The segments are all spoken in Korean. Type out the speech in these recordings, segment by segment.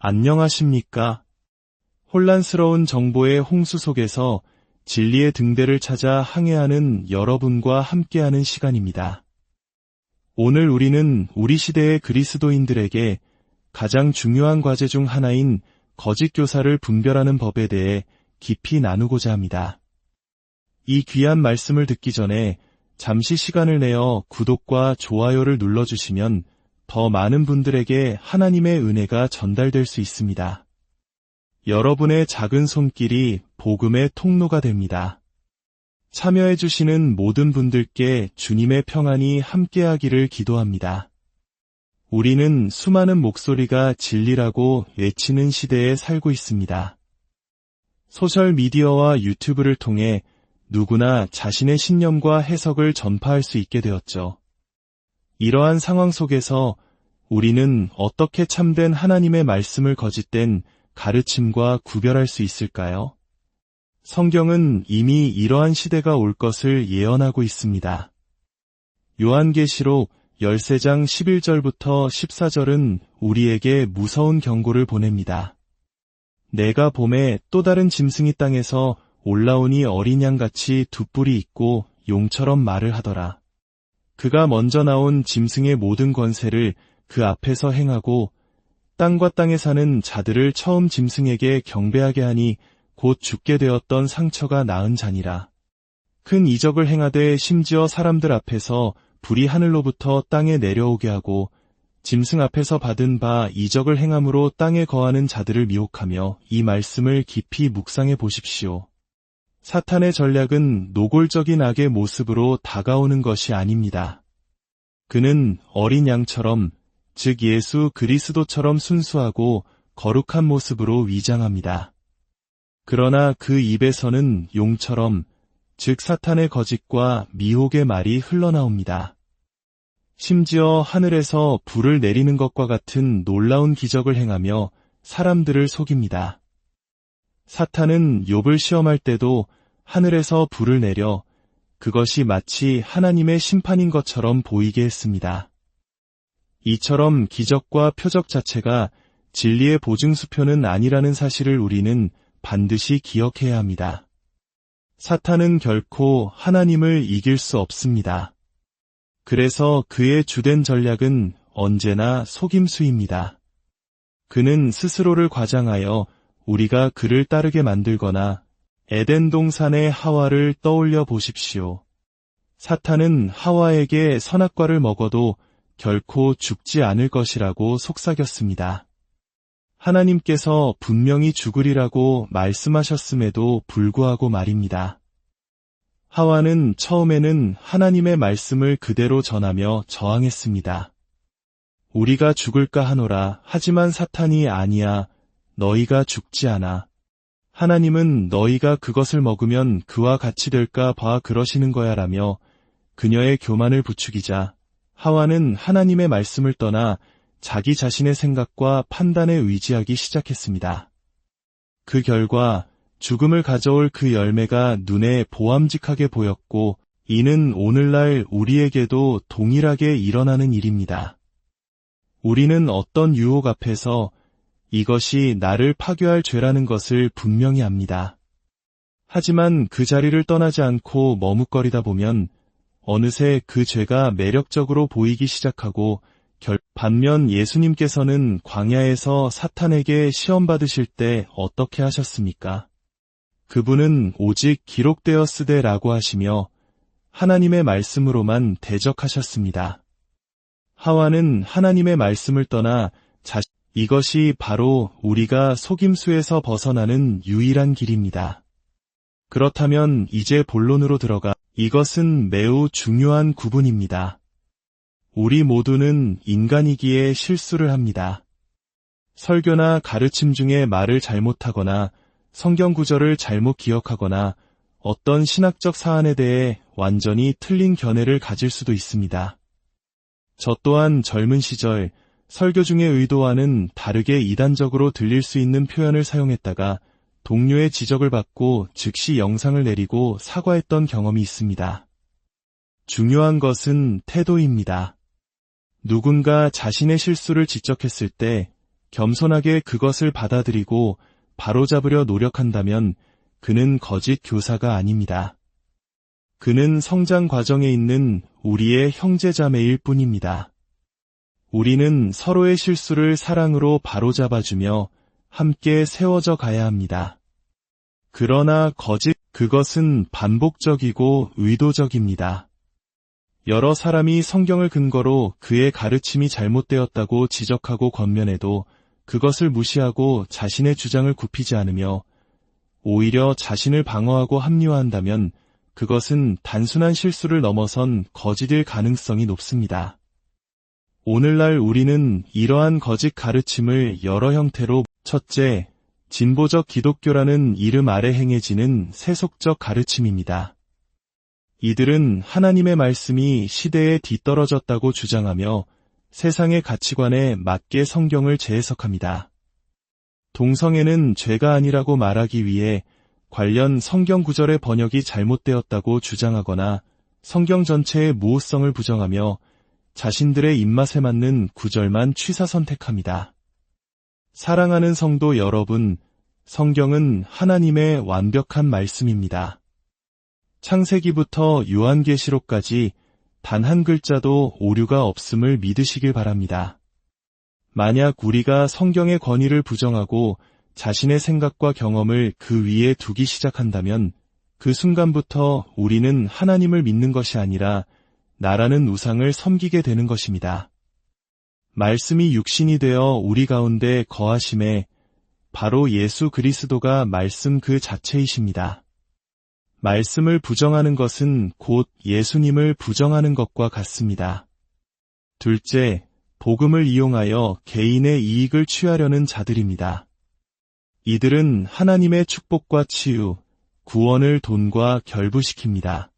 안녕하십니까? 혼란스러운 정보의 홍수 속에서 진리의 등대를 찾아 항해하는 여러분과 함께하는 시간입니다. 오늘 우리는 우리 시대의 그리스도인들에게 가장 중요한 과제 중 하나인 거짓 교사를 분별하는 법에 대해 깊이 나누고자 합니다. 이 귀한 말씀을 듣기 전에 잠시 시간을 내어 구독과 좋아요를 눌러주시면 더 많은 분들에게 하나님의 은혜가 전달될 수 있습니다. 여러분의 작은 손길이 복음의 통로가 됩니다. 참여해주시는 모든 분들께 주님의 평안이 함께하기를 기도합니다. 우리는 수많은 목소리가 진리라고 외치는 시대에 살고 있습니다. 소셜미디어와 유튜브를 통해 누구나 자신의 신념과 해석을 전파할 수 있게 되었죠. 이러한 상황 속에서 우리는 어떻게 참된 하나님의 말씀을 거짓된 가르침과 구별할 수 있을까요? 성경은 이미 이러한 시대가 올 것을 예언하고 있습니다. 요한계시록 13장 11절부터 14절은 우리에게 무서운 경고를 보냅니다. 내가 봄에 또 다른 짐승이 땅에서 올라오니 어린 양같이 두 뿔이 있고 용처럼 말을 하더라. 그가 먼저 나온 짐승의 모든 권세를 그 앞에서 행하고 땅과 땅에 사는 자들을 처음 짐승에게 경배하게 하니 곧 죽게 되었던 상처가 나은 자니라. 큰 이적을 행하되 심지어 사람들 앞에서 불이 하늘로부터 땅에 내려오게 하고 짐승 앞에서 받은 바 이적을 행함으로 땅에 거하는 자들을 미혹하며 이 말씀을 깊이 묵상해 보십시오. 사탄의 전략은 노골적인 악의 모습으로 다가오는 것이 아닙니다. 그는 어린 양처럼, 즉 예수 그리스도처럼 순수하고 거룩한 모습으로 위장합니다. 그러나 그 입에서는 용처럼, 즉 사탄의 거짓과 미혹의 말이 흘러나옵니다. 심지어 하늘에서 불을 내리는 것과 같은 놀라운 기적을 행하며 사람들을 속입니다. 사탄은 욥을 시험할 때도 하늘에서 불을 내려 그것이 마치 하나님의 심판인 것처럼 보이게 했습니다. 이처럼 기적과 표적 자체가 진리의 보증수표는 아니라는 사실을 우리는 반드시 기억해야 합니다. 사탄은 결코 하나님을 이길 수 없습니다. 그래서 그의 주된 전략은 언제나 속임수입니다. 그는 스스로를 과장하여 우리가 그를 따르게 만들거나 에덴 동산의 하와를 떠올려 보십시오. 사탄은 하와에게 선악과를 먹어도 결코 죽지 않을 것이라고 속삭였습니다. 하나님께서 분명히 죽으리라고 말씀하셨음에도 불구하고 말입니다. 하와는 처음에는 하나님의 말씀을 그대로 전하며 저항했습니다. 우리가 죽을까 하노라. 하지만 사탄이 아니야. 너희가 죽지 않아. 하나님은 너희가 그것을 먹으면 그와 같이 될까 봐 그러시는 거야 라며 그녀의 교만을 부추기자 하와는 하나님의 말씀을 떠나 자기 자신의 생각과 판단에 의지하기 시작했습니다. 그 결과 죽음을 가져올 그 열매가 눈에 보암직하게 보였고 이는 오늘날 우리에게도 동일하게 일어나는 일입니다. 우리는 어떤 유혹 앞에서 이것이 나를 파괴할 죄라는 것을 분명히 압니다. 하지만 그 자리를 떠나지 않고 머뭇거리다 보면 어느새 그 죄가 매력적으로 보이기 시작하고 반면 예수님께서는 광야에서 사탄에게 시험받으실 때 어떻게 하셨습니까? 그분은 오직 기록되었으되 라고 하시며 하나님의 말씀으로만 대적하셨습니다. 하와는 하나님의 말씀을 떠나 이것이 바로 우리가 속임수에서 벗어나는 유일한 길입니다. 그렇다면 이제 본론으로 들어가 이것은 매우 중요한 구분입니다. 우리 모두는 인간이기에 실수를 합니다. 설교나 가르침 중에 말을 잘못하거나 성경 구절을 잘못 기억하거나 어떤 신학적 사안에 대해 완전히 틀린 견해를 가질 수도 있습니다. 저 또한 젊은 시절 설교 중의 의도와는 다르게 이단적으로 들릴 수 있는 표현을 사용했다가 동료의 지적을 받고 즉시 영상을 내리고 사과했던 경험이 있습니다. 중요한 것은 태도입니다. 누군가 자신의 실수를 지적했을 때 겸손하게 그것을 받아들이고 바로잡으려 노력한다면 그는 거짓 교사가 아닙니다. 그는 성장 과정에 있는 우리의 형제자매일 뿐입니다. 우리는 서로의 실수를 사랑으로 바로잡아주며 함께 세워져 가야 합니다. 그러나 그것은 반복적이고 의도적입니다. 여러 사람이 성경을 근거로 그의 가르침이 잘못되었다고 지적하고 권면해도 그것을 무시하고 자신의 주장을 굽히지 않으며 오히려 자신을 방어하고 합리화한다면 그것은 단순한 실수를 넘어선 거짓일 가능성이 높습니다. 오늘날 우리는 이러한 거짓 가르침을 여러 형태로 첫째, 진보적 기독교라는 이름 아래 행해지는 세속적 가르침입니다. 이들은 하나님의 말씀이 시대에 뒤떨어졌다고 주장하며 세상의 가치관에 맞게 성경을 재해석합니다. 동성애는 죄가 아니라고 말하기 위해 관련 성경 구절의 번역이 잘못되었다고 주장하거나 성경 전체의 무호성을 부정하며 자신들의 입맛에 맞는 구절만 취사 선택합니다. 사랑하는 성도 여러분, 성경은 하나님의 완벽한 말씀입니다. 창세기부터 요한계시록까지 단 한 글자도 오류가 없음을 믿으시길 바랍니다. 만약 우리가 성경의 권위를 부정하고 자신의 생각과 경험을 그 위에 두기 시작한다면 그 순간부터 우리는 하나님을 믿는 것이 아니라 나라는 우상을 섬기게 되는 것입니다. 말씀이 육신이 되어 우리 가운데 거하심에 바로 예수 그리스도가 말씀 그 자체이십니다. 말씀을 부정하는 것은 곧 예수님을 부정하는 것과 같습니다. 둘째, 복음을 이용하여 개인의 이익을 취하려는 자들입니다. 이들은 하나님의 축복과 치유, 구원을 돈과 결부시킵니다.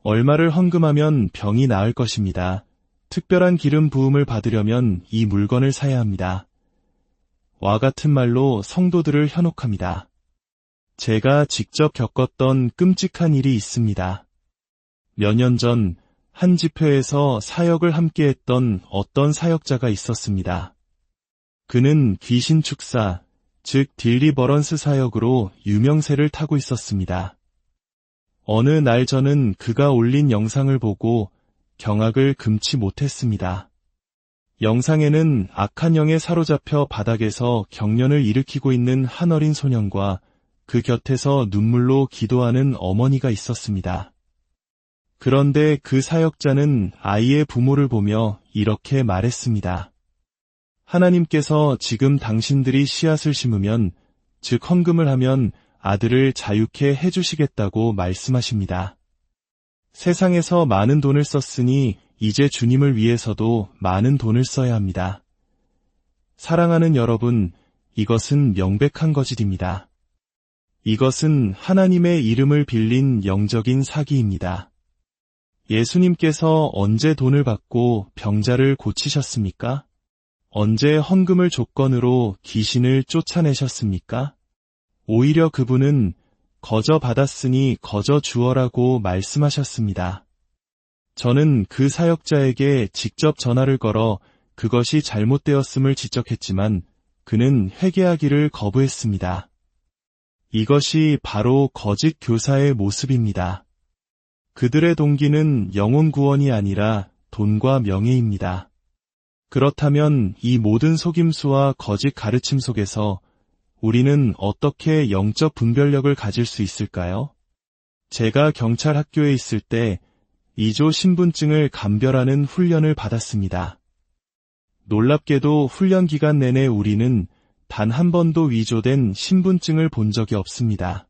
얼마를 헌금하면 병이 나을 것입니다. 특별한 기름 부음을 받으려면 이 물건을 사야 합니다. 와 같은 말로 성도들을 현혹합니다. 제가 직접 겪었던 끔찍한 일이 있습니다. 몇 년 전 한 집회에서 사역을 함께했던 어떤 사역자가 있었습니다. 그는 귀신 축사, 즉 딜리버런스 사역으로 유명세를 타고 있었습니다. 어느 날 저는 그가 올린 영상을 보고 경악을 금치 못했습니다. 영상에는 악한 영에 사로잡혀 바닥에서 경련을 일으키고 있는 한 어린 소년과 그 곁에서 눈물로 기도하는 어머니가 있었습니다. 그런데 그 사역자는 아이의 부모를 보며 이렇게 말했습니다. 하나님께서 지금 당신들이 씨앗을 심으면, 즉 헌금을 하면 아들을 자유케 해주시겠다고 말씀하십니다. 세상에서 많은 돈을 썼으니 이제 주님을 위해서도 많은 돈을 써야 합니다. 사랑하는 여러분, 이것은 명백한 거짓입니다. 이것은 하나님의 이름을 빌린 영적인 사기입니다. 예수님께서 언제 돈을 받고 병자를 고치셨습니까? 언제 헌금을 조건으로 귀신을 쫓아내셨습니까? 오히려 그분은 거저 받았으니 거저 주어라고 말씀하셨습니다. 저는 그 사역자에게 직접 전화를 걸어 그것이 잘못되었음을 지적했지만 그는 회개하기를 거부했습니다. 이것이 바로 거짓 교사의 모습입니다. 그들의 동기는 영혼 구원이 아니라 돈과 명예입니다. 그렇다면 이 모든 속임수와 거짓 가르침 속에서 우리는 어떻게 영적 분별력을 가질 수 있을까요? 제가 경찰 학교에 있을 때 2조 신분증을 감별하는 훈련을 받았습니다. 놀랍게도 훈련 기간 내내 우리는 단 한 번도 위조된 신분증을 본 적이 없습니다.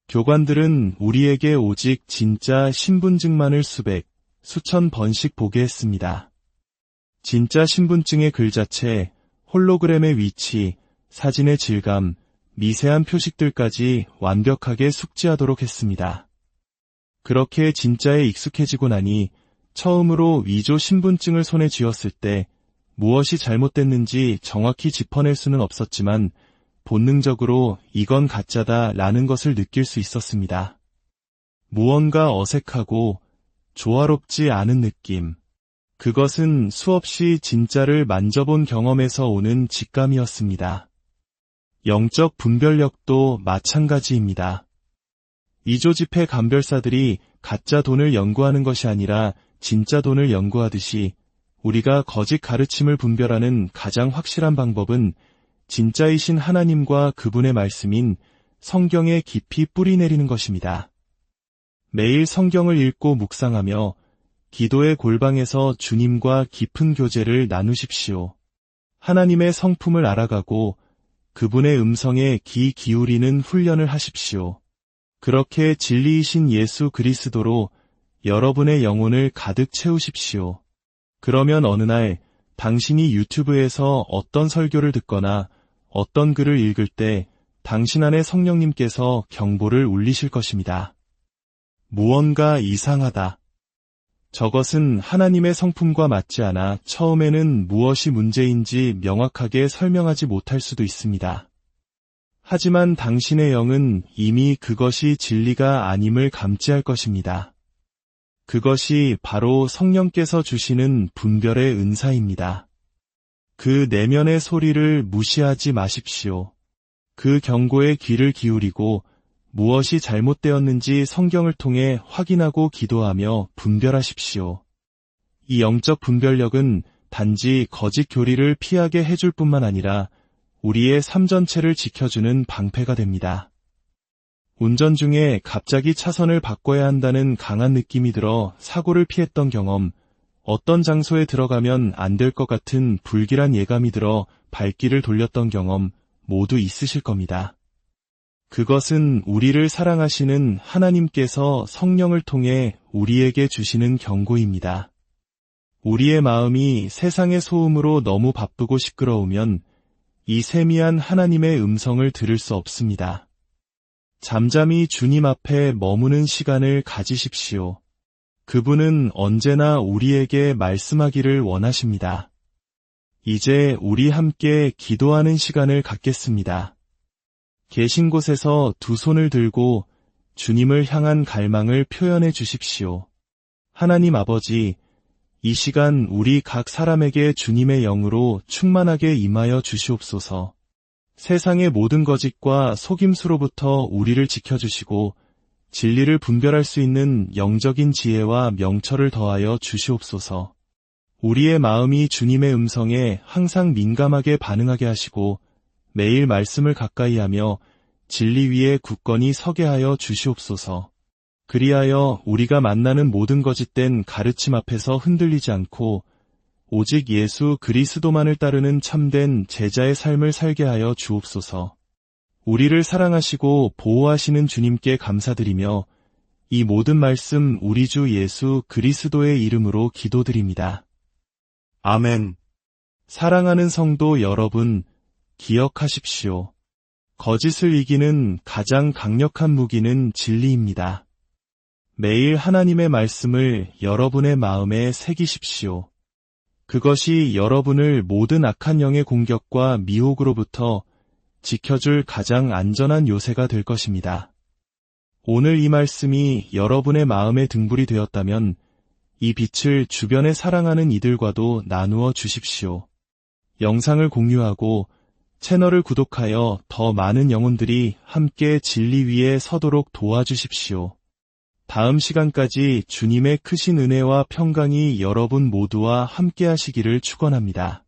교관들은 우리에게 오직 진짜 신분증만을 수천 번씩 보게 했습니다. 진짜 신분증의 글자체, 홀로그램의 위치, 사진의 질감, 미세한 표식들까지 완벽하게 숙지하도록 했습니다. 그렇게 진짜에 익숙해지고 나니 처음으로 위조 신분증을 손에 쥐었을 때 무엇이 잘못됐는지 정확히 짚어낼 수는 없었지만 본능적으로 이건 가짜다 라는 것을 느낄 수 있었습니다. 무언가 어색하고 조화롭지 않은 느낌. 그것은 수없이 진짜를 만져본 경험에서 오는 직감이었습니다. 영적 분별력도 마찬가지입니다. 이조집회 감별사들이 가짜 돈을 연구하는 것이 아니라 진짜 돈을 연구하듯이 우리가 거짓 가르침을 분별하는 가장 확실한 방법은 진짜이신 하나님과 그분의 말씀인 성경에 깊이 뿌리내리는 것입니다. 매일 성경을 읽고 묵상하며 기도의 골방에서 주님과 깊은 교제를 나누십시오. 하나님의 성품을 알아가고 그분의 음성에 귀 기울이는 훈련을 하십시오. 그렇게 진리이신 예수 그리스도로 여러분의 영혼을 가득 채우십시오. 그러면 어느 날 당신이 유튜브에서 어떤 설교를 듣거나 어떤 글을 읽을 때 당신 안에 성령님께서 경보를 울리실 것입니다. 무언가 이상하다. 저것은 하나님의 성품과 맞지 않아 처음에는 무엇이 문제인지 명확하게 설명하지 못할 수도 있습니다. 하지만 당신의 영은 이미 그것이 진리가 아님을 감지할 것입니다. 그것이 바로 성령께서 주시는 분별의 은사입니다. 그 내면의 소리를 무시하지 마십시오. 그 경고에 귀를 기울이고 무엇이 잘못되었는지 성경을 통해 확인하고 기도하며 분별하십시오. 이 영적 분별력은 단지 거짓 교리를 피하게 해줄 뿐만 아니라 우리의 삶 전체를 지켜주는 방패가 됩니다. 운전 중에 갑자기 차선을 바꿔야 한다는 강한 느낌이 들어 사고를 피했던 경험, 어떤 장소에 들어가면 안 될 것 같은 불길한 예감이 들어 발길을 돌렸던 경험 모두 있으실 겁니다. 그것은 우리를 사랑하시는 하나님께서 성령을 통해 우리에게 주시는 경고입니다. 우리의 마음이 세상의 소음으로 너무 바쁘고 시끄러우면 이 세미한 하나님의 음성을 들을 수 없습니다. 잠잠히 주님 앞에 머무는 시간을 가지십시오. 그분은 언제나 우리에게 말씀하기를 원하십니다. 이제 우리 함께 기도하는 시간을 갖겠습니다. 계신 곳에서 두 손을 들고 주님을 향한 갈망을 표현해 주십시오. 하나님 아버지, 이 시간 우리 각 사람에게 주님의 영으로 충만하게 임하여 주시옵소서. 세상의 모든 거짓과 속임수로부터 우리를 지켜주시고 진리를 분별할 수 있는 영적인 지혜와 명철을 더하여 주시옵소서. 우리의 마음이 주님의 음성에 항상 민감하게 반응하게 하시고 매일 말씀을 가까이하며 진리 위에 굳건히 서게 하여 주시옵소서. 그리하여 우리가 만나는 모든 거짓된 가르침 앞에서 흔들리지 않고 오직 예수 그리스도만을 따르는 참된 제자의 삶을 살게 하여 주옵소서. 우리를 사랑하시고 보호하시는 주님께 감사드리며 이 모든 말씀 우리 주 예수 그리스도의 이름으로 기도드립니다. 아멘. 사랑하는 성도 여러분, 기억하십시오. 거짓을 이기는 가장 강력한 무기는 진리입니다. 매일 하나님의 말씀을 여러분의 마음에 새기십시오. 그것이 여러분을 모든 악한 영의 공격과 미혹으로부터 지켜줄 가장 안전한 요새가 될 것입니다. 오늘 이 말씀이 여러분의 마음에 등불이 되었다면 이 빛을 주변에 사랑하는 이들과도 나누어 주십시오. 영상을 공유하고 채널을 구독하여 더 많은 영혼들이 함께 진리 위에 서도록 도와주십시오. 다음 시간까지 주님의 크신 은혜와 평강이 여러분 모두와 함께 하시기를 축원합니다.